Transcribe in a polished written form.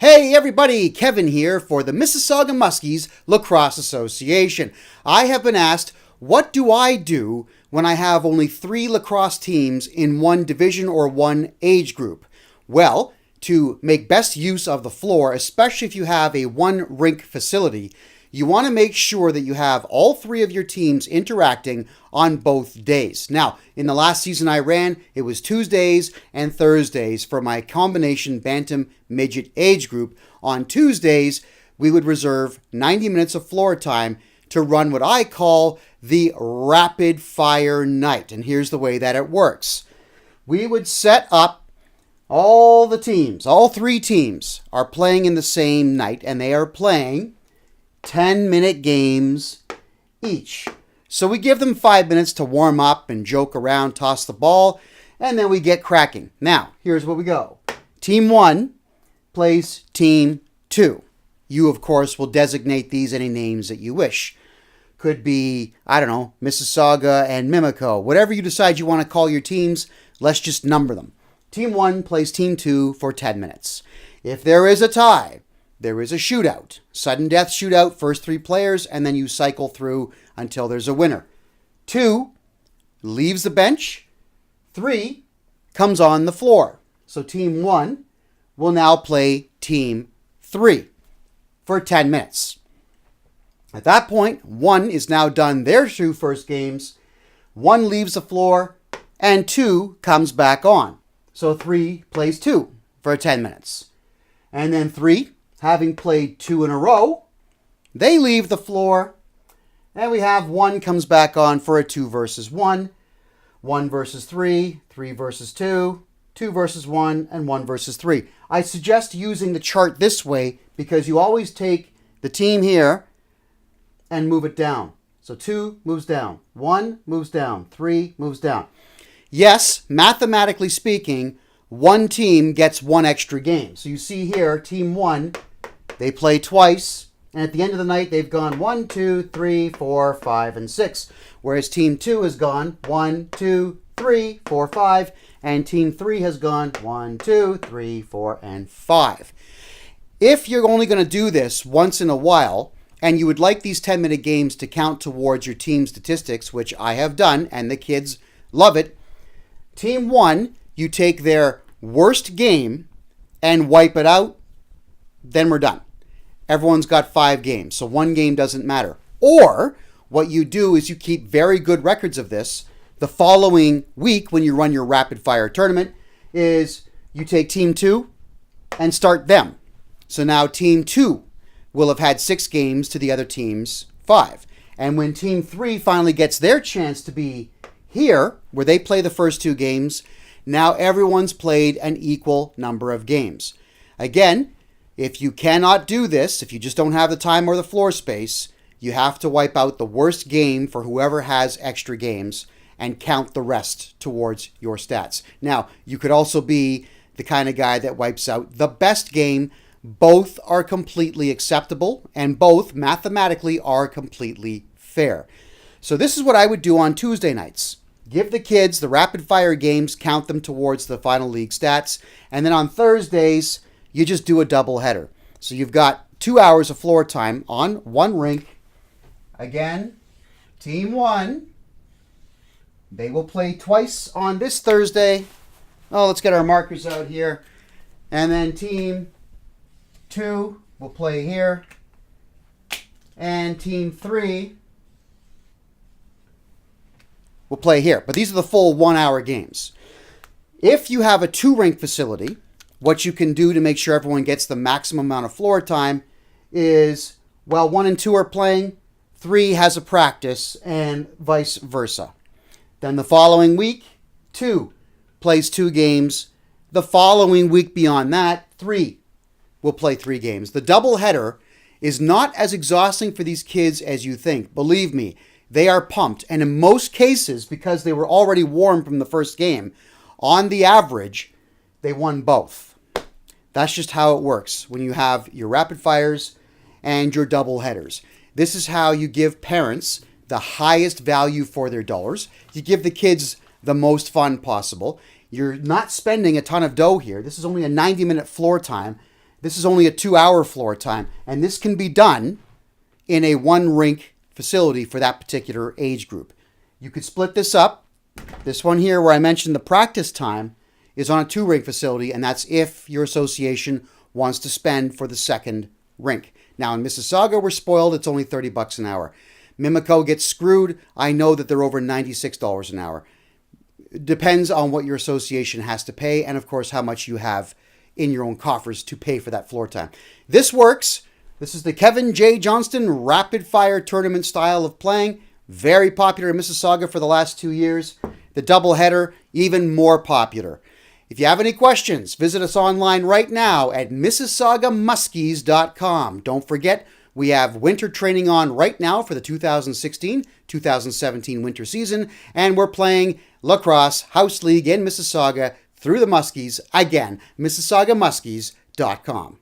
Hey everybody, Kevin here for the Mississauga Muskies Lacrosse Association. I have been asked, what do I do when I have only 3 lacrosse teams in one division or one age group? Well, to make best use of the floor, especially if you have a one-rink facility, you want to make sure that you have all 3 of your teams interacting on both days. Now, in the last season I ran, it was Tuesdays and Thursdays for my combination bantam midget age group. On Tuesdays, we would reserve 90 minutes of floor time to run what I call the rapid fire night. And here's the way that it works. We would set up all the teams, all 3 teams are playing in the same night, and they are playing 10-minute games each. So we give them 5 minutes to warm up and joke around, toss the ball, and then we get cracking. Now, here's where we go. Team 1 plays Team 2. You, of course, will designate these any names that you wish. Could be, I don't know, Mississauga and Mimico. Whatever you decide you want to call your teams, let's just number them. Team 1 plays Team 2 for 10 minutes. If there is a tie, there is a shootout. Sudden death shootout, first 3 players, and then you cycle through until there's a winner. 2 leaves the bench. 3 comes on the floor. So Team 1 will now play Team 3 for 10 minutes. At that point, 1 is now done their 2 first games. 1 leaves the floor, and 2 comes back on. So 3 plays 2 for 10 minutes. And then 3, having played 2 in a row, they leave the floor, and we have 1 comes back on for a 2 versus 1, 1 versus 3, 3 versus 2, 2 versus 1, and 1 versus 3. I suggest using the chart this way because you always take the team here and move it down. So 2 moves down, 1 moves down, 3 moves down. Yes, mathematically speaking, 1 team gets 1 extra game. So you see here, Team 1, they play twice, and at the end of the night, they've gone 1, 2, 3, 4, 5, and 6. Whereas Team 2 has gone 1, 2, 3, 4, 5, and Team 3 has gone 1, 2, 3, 4, and 5. If you're only going to do this once in a while, and you would like these 10-minute games to count towards your team statistics, which I have done, and the kids love it, Team 1, you take their worst game and wipe it out, then we're done. Everyone's got 5 games, so 1 game doesn't matter. Or what you do is you keep very good records of this. The following week, when you run your rapid fire tournament, is you take Team 2 and start them. So now Team 2 will have had 6 games to the other team's 5. And when Team 3 finally gets their chance to be here, where they play the first 2 games, now everyone's played an equal number of games. Again, if you cannot do this, if you just don't have the time or the floor space, you have to wipe out the worst game for whoever has extra games and count the rest towards your stats. Now, you could also be the kind of guy that wipes out the best game. Both are completely acceptable, and both mathematically are completely fair. So this is what I would do on Tuesday nights. Give the kids the rapid fire games, count them towards the final league stats, and then on Thursdays, you just do a double header. So you've got 2 hours of floor time on 1 rink. Again, Team 1, they will play twice on this Thursday. Oh, let's get our markers out here. And then Team 2 will play here. And Team 3 will play here. But these are the full 1-hour games. If you have a 2-rink facility, what you can do to make sure everyone gets the maximum amount of floor time is, while 1 and 2 are playing, 3 has a practice, and vice versa. Then the following week, 2 plays 2 games. The following week beyond that, 3 will play 3 games. The double header is not as exhausting for these kids as you think. Believe me, they are pumped. And in most cases, because they were already warm from the first game, on the average, they won both. That's just how it works when you have your rapid fires and your double headers. This is how you give parents the highest value for their dollars. You give the kids the most fun possible. You're not spending a ton of dough here. This is only a 90-minute floor time. This is only a 2-hour floor time, and this can be done in a one-rink facility for that particular age group. You could split this up. This one here where I mentioned the practice time is on a 2-rink facility, and that's if your association wants to spend for the second rink. Now in Mississauga, we're spoiled. It's only $30 an hour. Mimico gets screwed. I know that they're over $96 an hour. It depends on what your association has to pay, and of course how much you have in your own coffers to pay for that floor time. This works. This is the Kevin J. Johnston rapid fire tournament style of playing. Very popular in Mississauga for the last 2 years. The doubleheader, even more popular. If you have any questions, visit us online right now at mississaugamuskies.com. Don't forget, we have winter training on right now for the 2016-2017 winter season, and we're playing lacrosse house league in Mississauga through the Muskies. Again, mississaugamuskies.com.